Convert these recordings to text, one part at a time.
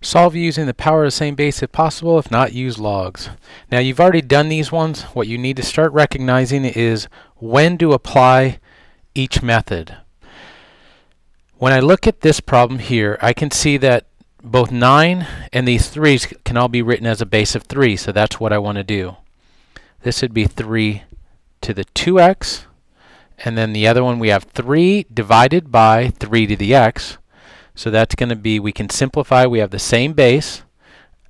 Solve using the power of the same base if possible. If not, use logs. Now you've already done these ones. What you need to start recognizing is when to apply each method. When I look at this problem here, I can see that both 9 and these 3's can all be written as a base of 3, so that's what I want to do. This would be 3 to the 2x, and then the other one we have 3 divided by 3 to the x. So that's going to be, we can simplify, we have the same base.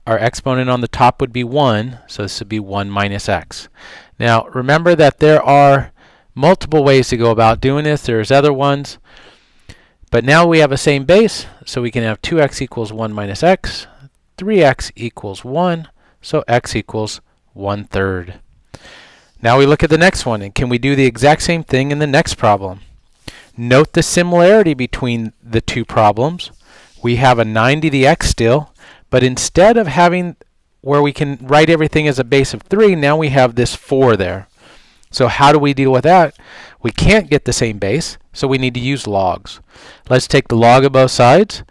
Our exponent on the top would be 1, so this would be 1 minus x. Now remember that there are multiple ways to go about doing this. There's other ones. But now we have a same base, so we can have 2x equals 1 minus x, 3x equals 1, so x equals 1/3. Now we look at the next one, and can we do the exact same thing in the next problem? Note the similarity between the two problems. We have a 9 to the x still, but instead of having where we can write everything as a base of 3, now we have this 4 there. So how do we deal with that? We can't get the same base, so we need to use logs. Let's take the log of both sides.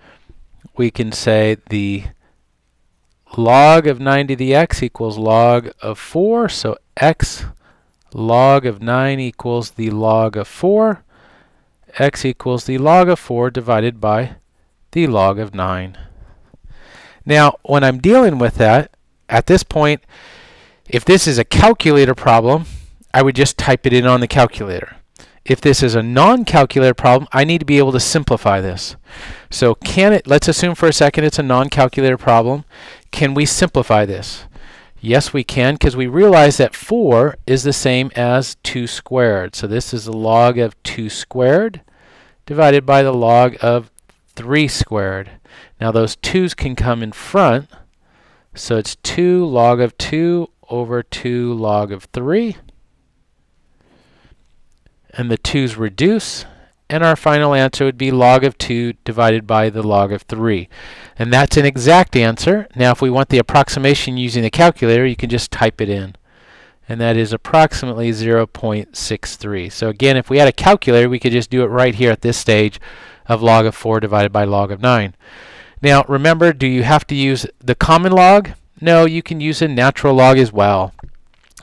We can say the log of 9 to the x equals log of 4, so x log of 9 equals the log of 4. X equals the log of 4 divided by the log of 9. Now, when I'm dealing with that, at this point, if this is a calculator problem, I would just type it in on the calculator. If this is a non-calculator problem, I need to be able to simplify this. So let's assume for a second it's a non-calculator problem. Can we simplify this? Yes, we can, because we realize that 4 is the same as 2 squared. So this is the log of 2 squared divided by the log of 3 squared. Now those 2's can come in front, so it's 2 log of 2 over 2 log of 3. And the 2's reduce, and our final answer would be log of 2 divided by the log of 3. And that's an exact answer. Now if we want the approximation using the calculator, you can just type it in. And that is approximately 0.63. So again, if we had a calculator, we could just do it right here at this stage of log of 4 divided by log of 9. Now remember, do you have to use the common log? No, you can use a natural log as well,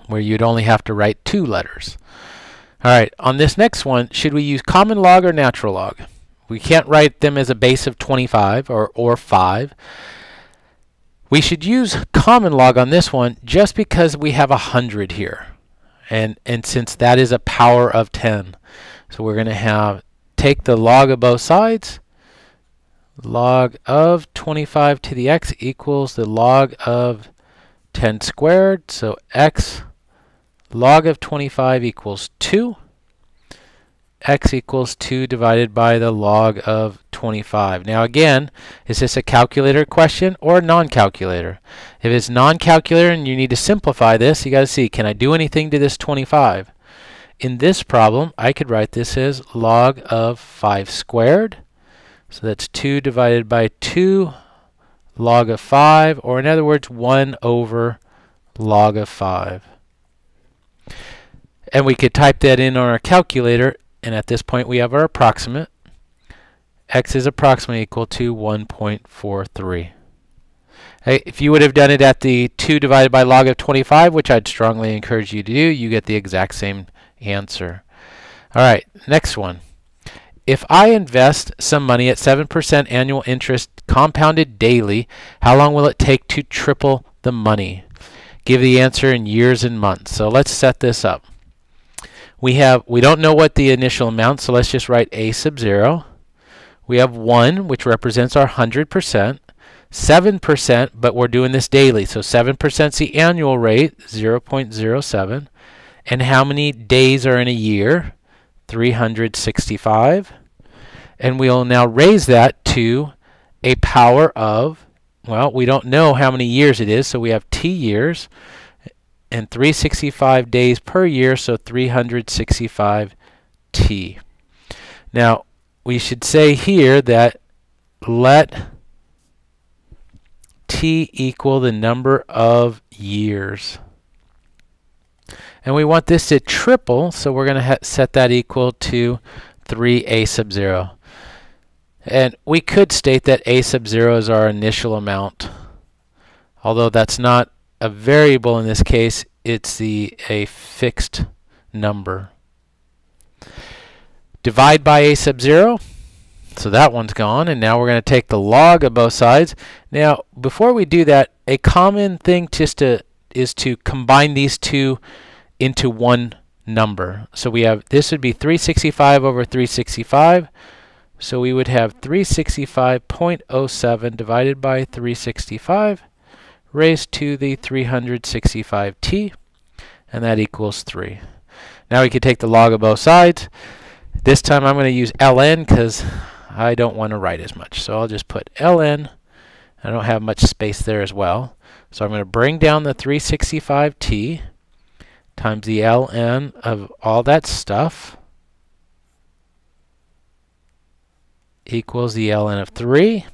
where you'd only have to write 2 letters. All right, on this next one, should we use common log or natural log? We can't write them as a base of 25 or 5. We should use common log on this one just because we have 100 here. And since that is a power of 10. So we're going to take the log of both sides. Log of 25 to the x equals the log of 10 squared. So x log of 25 equals 2. X equals 2 divided by the log of 25. Now again, is this a calculator question or a non-calculator? If it's non-calculator and you need to simplify this, you got to see, can I do anything to this 25? In this problem, I could write this as log of 5 squared. So that's 2 divided by 2 log of 5, or in other words, 1 over log of 5. And we could type that in on our calculator, and at this point we have our approximate. X is approximately equal to 1.43. Hey, if you would have done it at the 2 divided by log of 25, which I'd strongly encourage you to do, you get the exact same answer. All right, next one. If I invest some money at 7% annual interest compounded daily, how long will it take to triple the money? Give the answer in years and months. So let's set this up. We don't know what the initial amount, so let's just write a sub 0. We have 1, which represents our 100%, 7%, but we're doing this daily, so 7% is the annual rate, 0.07. And how many days are in a year? 365. And we'll now raise that to a power of, well, we don't know how many years it is, so we have t years, and 365 days per year, so 365 t. Now, we should say here that let t equal the number of years. And we want this to triple, so we're going to set that equal to 3a sub 0. And we could state that a sub 0 is our initial amount, although that's not a variable in this case, it's a fixed number. Divide by a sub 0, so that one's gone, and now we're going to take the log of both sides. Now, before we do that, a common thing is to combine these two into one number. So we have, this would be 365 over 365. So we would have 365.07 divided by 365 raised to the 365t, and that equals 3. Now we can take the log of both sides. This time I'm going to use ln because I don't want to write as much. So I'll just put ln. I don't have much space there as well. So I'm going to bring down the 365t times the ln of all that stuff equals the ln of 3.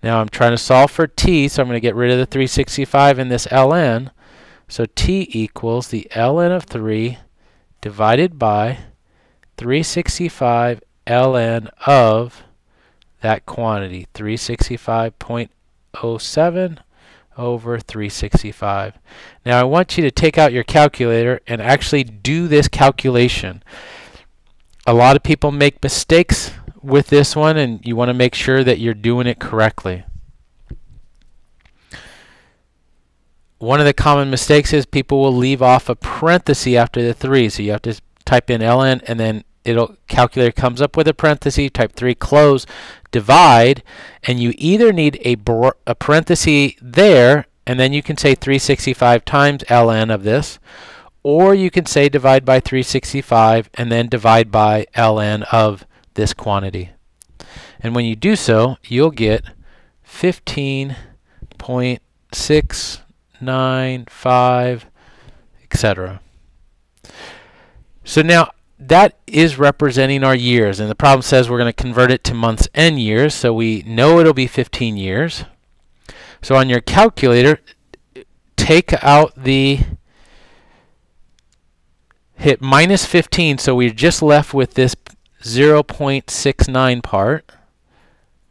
Now I'm trying to solve for t, so I'm going to get rid of the 365 in this ln. So t equals the ln of 3 divided by 365 ln of that quantity, 365.07 over 365. Now I want you to take out your calculator and actually do this calculation. A lot of people make mistakes with this one, and you want to make sure that you're doing it correctly. One of the common mistakes is people will leave off a parenthesis after the 3. So you have to type in ln, and then calculator comes up with a parenthesis, type 3, close, divide, and you either need a parenthesis there, and then you can say 365 times ln of this, or you can say divide by 365 and then divide by ln of this quantity. And when you do so, you'll get 15.695, etc. So now that is representing our years, and the problem says we're going to convert it to months and years, so we know it'll be 15 years. So on your calculator, take out hit minus 15, so we're just left with this 0.69 part,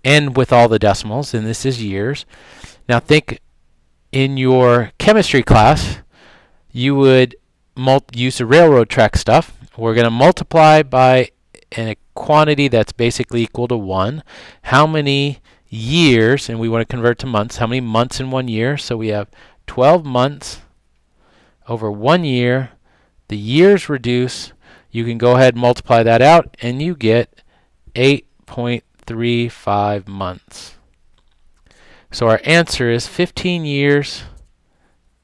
and with all the decimals, and this is years. Now think, in your chemistry class, you would use the railroad track stuff. We're going to multiply by a quantity that's basically equal to 1. How many years, and we want to convert to months, how many months in 1 year? So we have 12 months over 1 year. The years reduce. You can go ahead and multiply that out, and you get 8.35 months. So our answer is 15 years,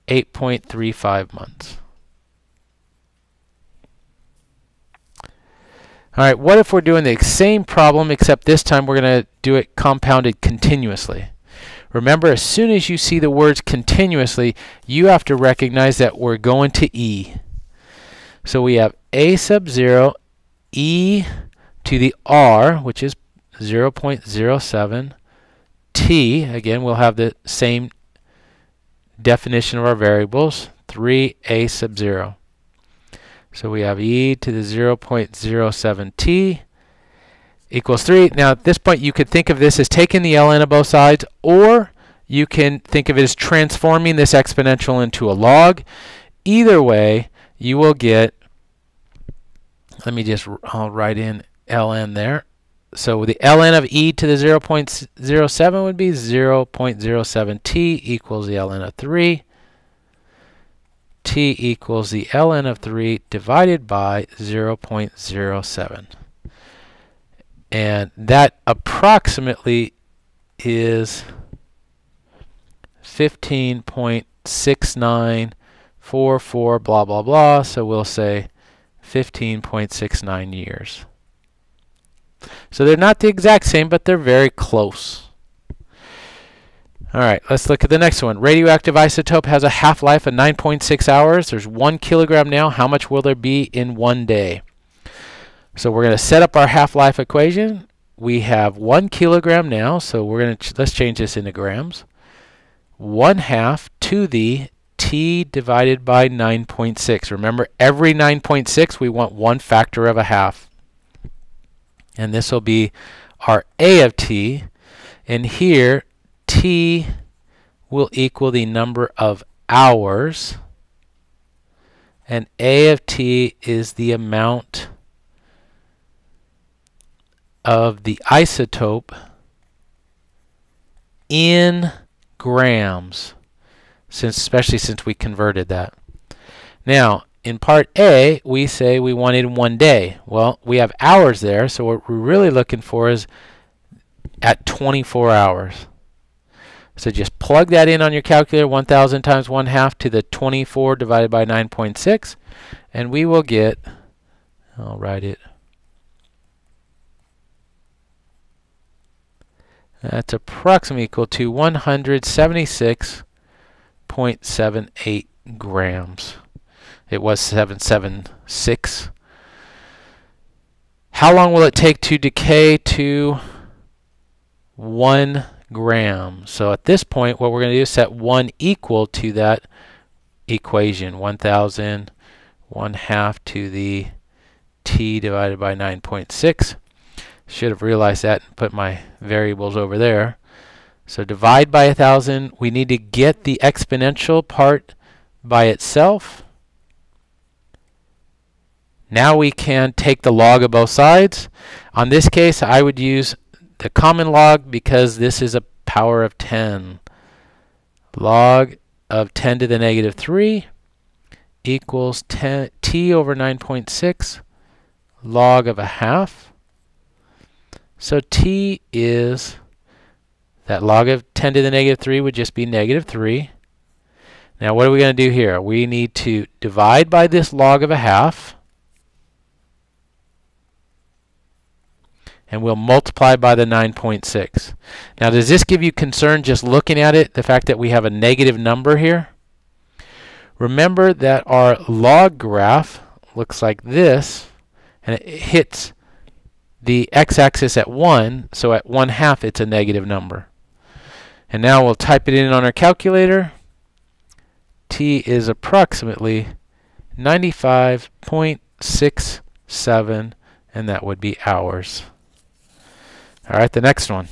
8.35 months. All right, what if we're doing the same problem, except this time we're going to do it compounded continuously? Remember, as soon as you see the words continuously, you have to recognize that we're going to e. So we have a sub 0 e to the r, which is 0.07 t. Again, we'll have the same definition of our variables, 3a sub 0. So we have e to the 0.07 t equals 3. Now at this point you could think of this as taking the ln of both sides, or you can think of it as transforming this exponential into a log. Either way, you will get, I'll write in ln there. So the ln of e to the 0.07 would be 0.07 t equals the ln of 3. T equals the ln of 3 divided by 0.07. And that approximately is 15.6944 blah blah blah, so we'll say 15.69 years. So they're not the exact same, but they're very close. All right, let's look at the next one. Radioactive isotope has a half-life of 9.6 hours. There's 1 kilogram now. How much will there be in 1 day? So we're going to set up our half-life equation. We have 1 kilogram now, so we're going to let's change this into grams. 1/2 to the t divided by 9.6. Remember, every 9.6 we want one factor of a half. And this will be our A of t, and here t will equal the number of hours, and A of t is the amount of the isotope in grams, especially since we converted that. Now, in part A, we say we wanted 1 day. Well, we have hours there, so what we're really looking for is at 24 hours. So just plug that in on your calculator, 1,000 times 1/2 to the 24 divided by 9.6, and we will get, I'll write it, that's approximately equal to 176.78 grams. It was 776. How long will it take to decay to 1 gram? So at this point, what we're going to do is set 1 equal to that equation, 1,000, 1/2 to the t divided by 9.6. Should have realized that and put my variables over there. So divide by 1,000. We need to get the exponential part by itself. Now we can take the log of both sides. On this case, I would use the common log because this is a power of 10. Log of 10 to the negative 3 equals t over 9.6 log of 1/2. So t is, that log of 10 to the negative 3 would just be negative 3. Now what are we going to do here? We need to divide by this log of 1/2. And we'll multiply by the 9.6. Now, does this give you concern just looking at it, the fact that we have a negative number here? Remember that our log graph looks like this, and it hits the x-axis at 1, so at 1/2 it's a negative number. And now we'll type it in on our calculator. T is approximately 95.67, and that would be hours. All right, the next one.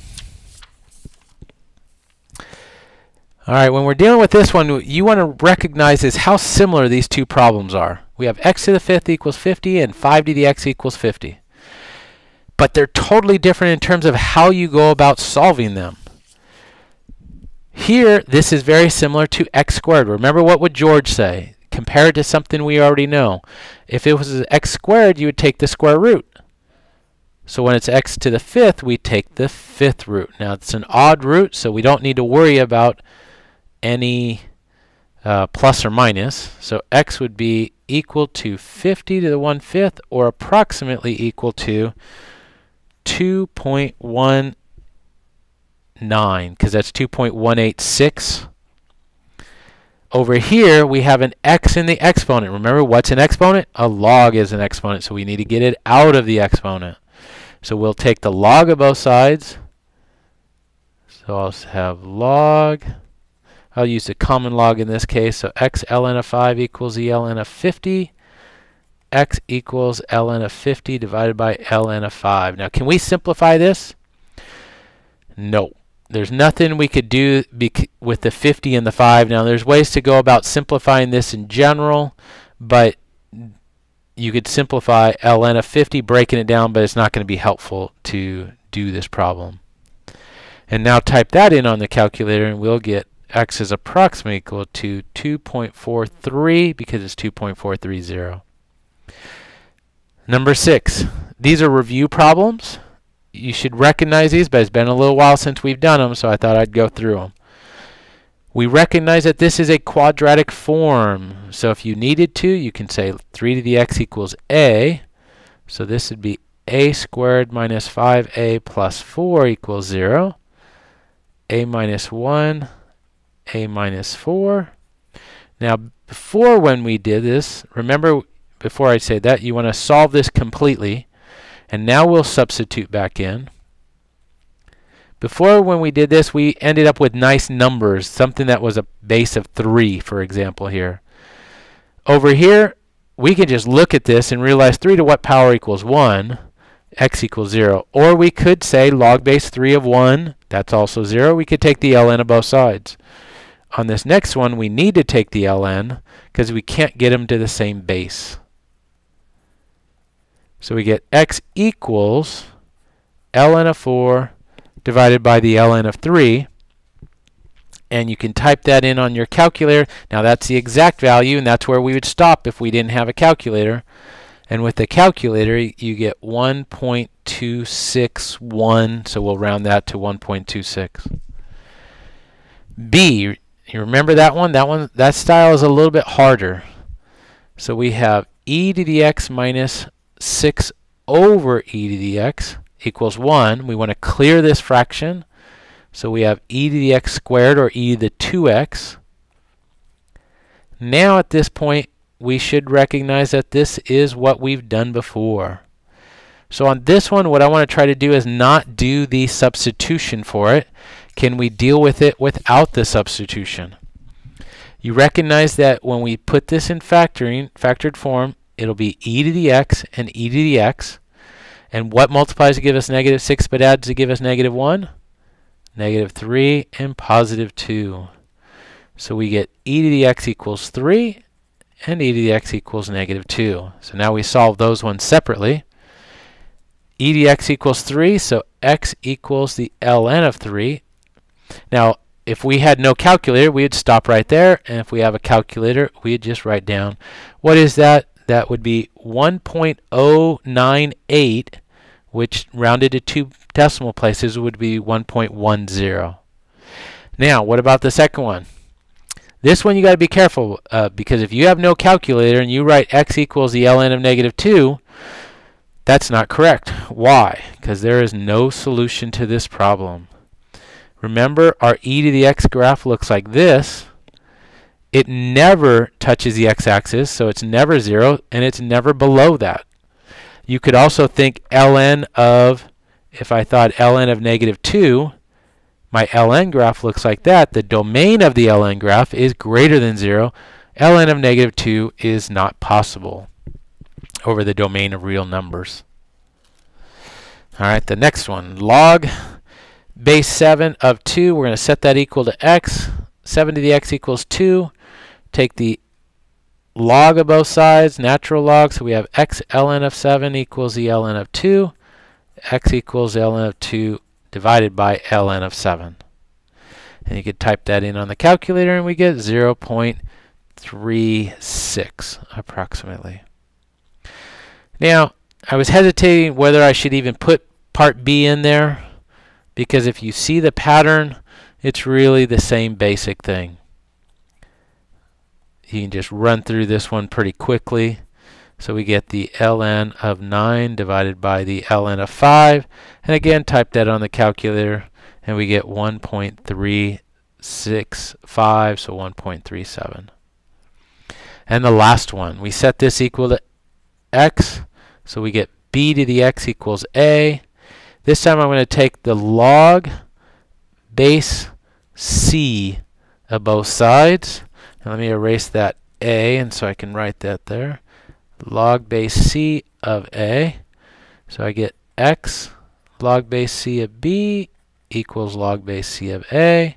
All right, when we're dealing with this one, you want to recognize is how similar these two problems are. We have x to the 5th equals 50 and 5 to the x equals 50. But they're totally different in terms of how you go about solving them. Here, this is very similar to x squared. Remember, what would George say? Compare it to something we already know. If it was x squared, you would take the square root. So when it's x to the 5th, we take the 5th root. Now it's an odd root, so we don't need to worry about any plus or minus. So x would be equal to 50 to the 1/5, or approximately equal to 2.19, because that's 2.186. Over here, we have an x in the exponent. Remember, what's an exponent? A log is an exponent, so we need to get it out of the exponent. So we'll take the log of both sides. So I'll have log. I'll use the common log in this case. So x ln of 5 equals e ln of 50. X equals ln of 50 divided by ln of 5. Now, can we simplify this? No. There's nothing we could do with the 50 and the 5. Now, there's ways to go about simplifying this in general, but you could simplify ln of 50, breaking it down, but it's not going to be helpful to do this problem. And now type that in on the calculator, and we'll get x is approximately equal to 2.43 because it's 2.430. Number 6. These are review problems. You should recognize these, but it's been a little while since we've done them, so I thought I'd go through them. We recognize that this is a quadratic form. So if you needed to, you can say 3 to the x equals a. So this would be a squared minus 5a plus 4 equals 0. A minus 1, a minus 4. Now, before when we did this, remember, before I say that, you want to solve this completely. And now we'll substitute back in. Before, when we did this, we ended up with nice numbers, something that was a base of 3, for example, here. Over here, we can just look at this and realize 3 to what power equals 1. x equals 0. Or we could say log base 3 of 1, that's also 0. We could take the ln of both sides. On this next one, we need to take the ln because we can't get them to the same base. So we get x equals ln of 4 divided by the ln of 3. And you can type that in on your calculator. Now that's the exact value, and that's where we would stop if we didn't have a calculator. And with the calculator, you get 1.261, so we'll round that to 1.26. B, you remember that one? That style is a little bit harder. So we have e to the x minus 6 over e to the x equals 1. We want to clear this fraction. So we have e to the x squared, or e to the 2x. Now at this point, we should recognize that this is what we've done before. So on this one, what I want to try to do is not do the substitution for it. Can we deal with it without the substitution? You recognize that when we put this in factored form, it'll be e to the x and e to the x. And what multiplies to give us negative 6 but adds to give us negative 1? Negative 3 and positive 2. So we get e to the x equals 3 and e to the x equals negative 2. So now we solve those ones separately. E to the x equals 3, so x equals the ln of 3. Now, if we had no calculator, we would stop right there. And if we have a calculator, we'd just write down. What is that? That would be 1.098, which rounded to 2 decimal places would be 1.10. Now, what about the second one? This one you got to be careful because if you have no calculator and you write x equals the ln of negative 2, that's not correct. Why? Because there is no solution to this problem. Remember, our e to the x graph looks like this. It never touches the x-axis, so it's never 0, and it's never below that. You could also think ln of, if I thought ln of negative 2, my ln graph looks like that. The domain of the ln graph is greater than 0. ln of negative 2 is not possible over the domain of real numbers. All right, the next one, log base 7 of 2. We're going to set that equal to x. 7 to the x equals 2. Take the log of both sides, natural log, so we have x ln of 7 equals the ln of 2. X equals ln of 2 divided by ln of 7. And you could type that in on the calculator and we get 0.36 approximately. Now, I was hesitating whether I should even put part B in there, because if you see the pattern, it's really the same basic thing. You can just run through this one pretty quickly. So we get the ln of 9 divided by the ln of 5. And again, type that on the calculator, and we get 1.365, so 1.37. And the last one, we set this equal to x, so we get b to the x equals a. This time I'm going to take the log base c of both sides. Now let me erase that a, and so I can write that there. Log base c of a. So I get x log base c of b equals log base c of a.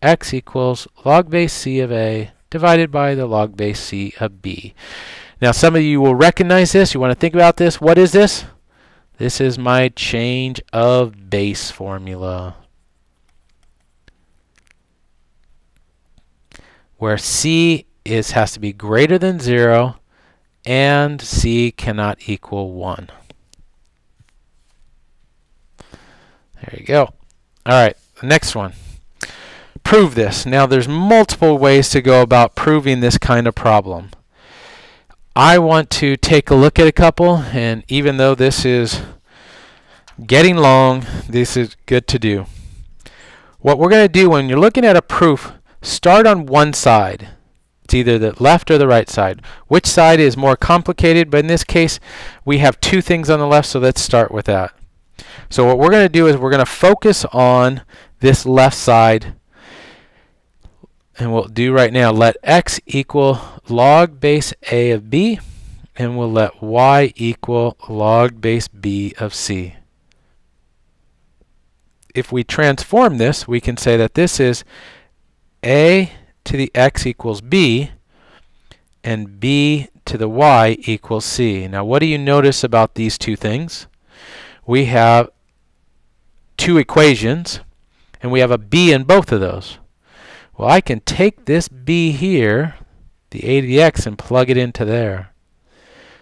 X equals log base c of a divided by the log base c of b. Now some of you will recognize this. You want to think about this. What is this? This is my change of base formula, where c has to be greater than 0 and c cannot equal 1. There you go. All right, the next one. Prove this. Now there's multiple ways to go about proving this kind of problem. I want to take a look at a couple, and even though this is getting long, this is good to do. What we're going to do when you're looking at a proof, start on one side. It's either the left or the right side. Which side is more complicated, but in this case we have two things on the left, so let's start with that. So what we're going to do is we're going to focus on this left side, and we'll do right now, let x equal log base a of b, and we'll let y equal log base b of c. If we transform this, we can say that this is a to the x equals b, and b to the y equals c. Now what do you notice about these two things? We have two equations, and we have a b in both of those. Well, I can take this b here, the a to the x, and plug it into there.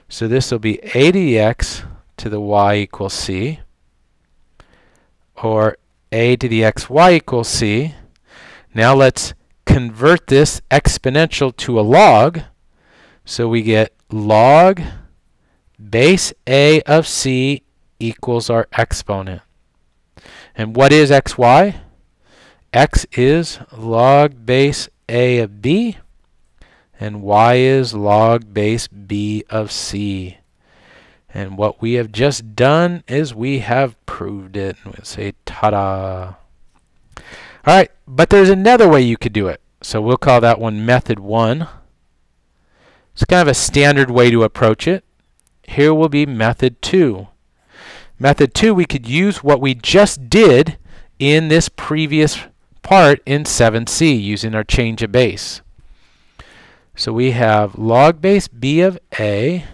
So this will be a to the x to the y equals c, or a to the xy equals c. Now let's convert this exponential to a log. So we get log base a of c equals our exponent. And what is xy? X is log base a of b, and y is log base b of c. And what we have just done is we have proved it. We'll say ta-da. Alright, but there's another way you could do it. So we'll call that one method 1. It's kind of a standard way to approach it. Here will be method 2. Method 2, we could use what we just did in this previous part in 7c using our change of base. So we have log base b of a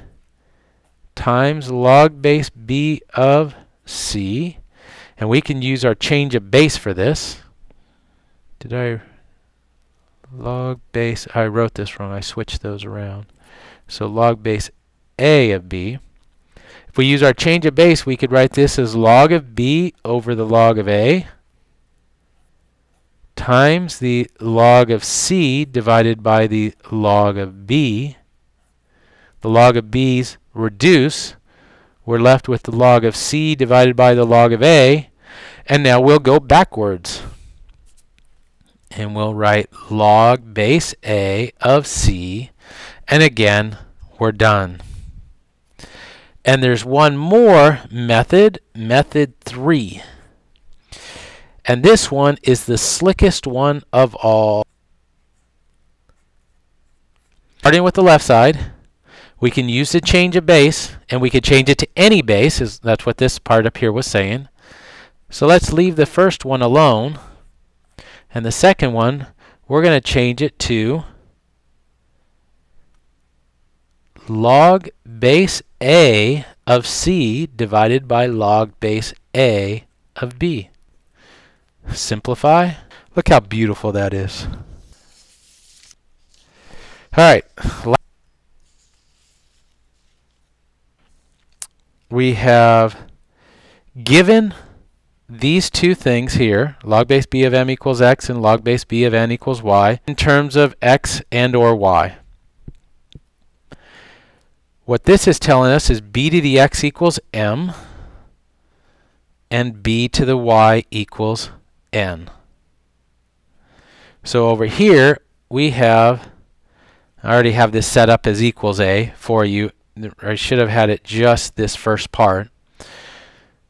times log base b of c, and we can use our change of base for this. Log base, I wrote this wrong, I switched those around. So log base a of b. If we use our change of base, we could write this as log of b over the log of a times the log of c divided by the log of b. The log of b's reduce. We're left with the log of c divided by the log of a. And now we'll go backwards. And we'll write log base a of c. And again, we're done. And there's one more method, method 3. And this one is the slickest one of all. Starting with the left side, we can use the change of base, and we could change it to any base, as that's what this part up here was saying. So let's leave the first one alone. And the second one, we're going to change it to log base a of c divided by log base a of b. Simplify. Look how beautiful that is. Alright. We have given these two things here, log base b of m equals x and log base b of n equals y, in terms of x and or y. What this is telling us is b to the x equals m and b to the y equals n. So over here we have, I already have this set up as equals a for you. I should have had it just this first part.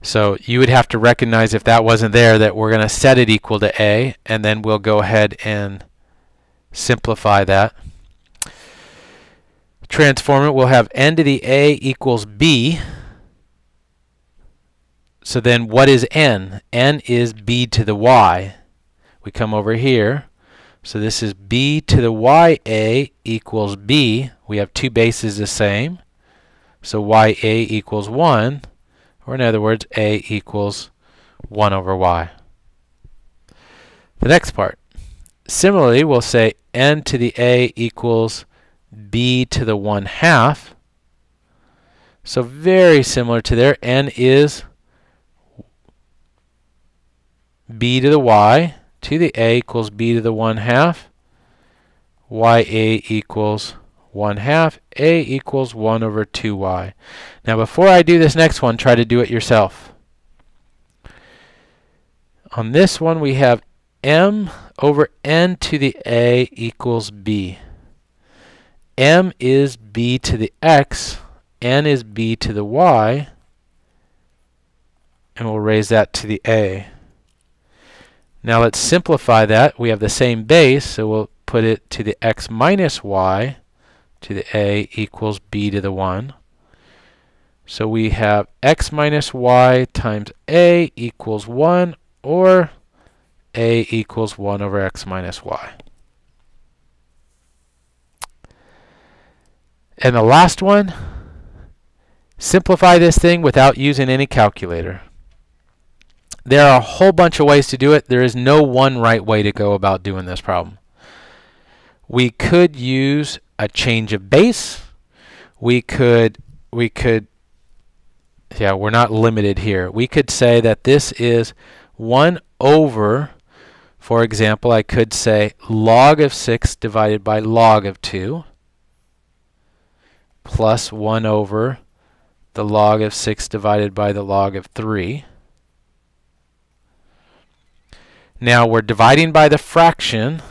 So you would have to recognize if that wasn't there that we're going to set it equal to a, and then we'll go ahead and simplify that. Transform it, we'll have n to the a equals b. So then what is n? N is b to the y. We come over here. So this is b to the ya equals b. We have two bases the same. So ya equals 1. Or in other words, a equals 1 over y. The next part. Similarly, we'll say n to the a equals b to the 1/2. So very similar to there. N is b to the y to the a equals b to the 1/2. Ya equals 1/2. A equals 1 over 2y. Now before I do this next one, try to do it yourself. On this one we have m over n to the a equals b. M is b to the x, n is b to the y, and we'll raise that to the a. Now let's simplify that. We have the same base, so we'll put it to the x minus y to the a equals b to the 1. So we have x minus y times a equals 1, or a equals 1 over x minus y. And the last one, simplify this thing without using any calculator. There are a whole bunch of ways to do it. There is no one right way to go about doing this problem. We could use a change of base. We could, yeah, we're not limited here. We could say that this is 1 over, for example, I could say log of 6 divided by log of 2 plus 1 over the log of 6 divided by the log of 3. Now we're dividing by the fraction.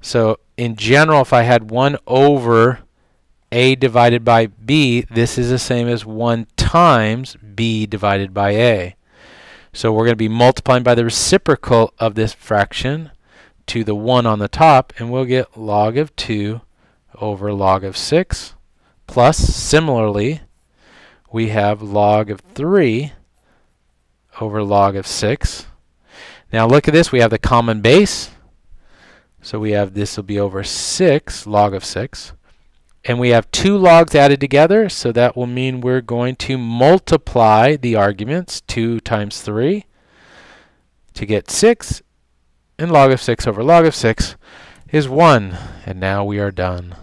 So in general, if I had 1 over a divided by b, this is the same as 1 times b divided by a. So we're going to be multiplying by the reciprocal of this fraction to the 1 on the top, and we'll get log of 2 over log of 6, plus, similarly, we have log of 3 over log of 6. Now look at this, we have the common base. So we have this will be over 6, log of 6. And we have 2 logs added together, so that will mean we're going to multiply the arguments, 2 times 3, to get 6. And log of 6 over log of 6 is 1. And now we are done.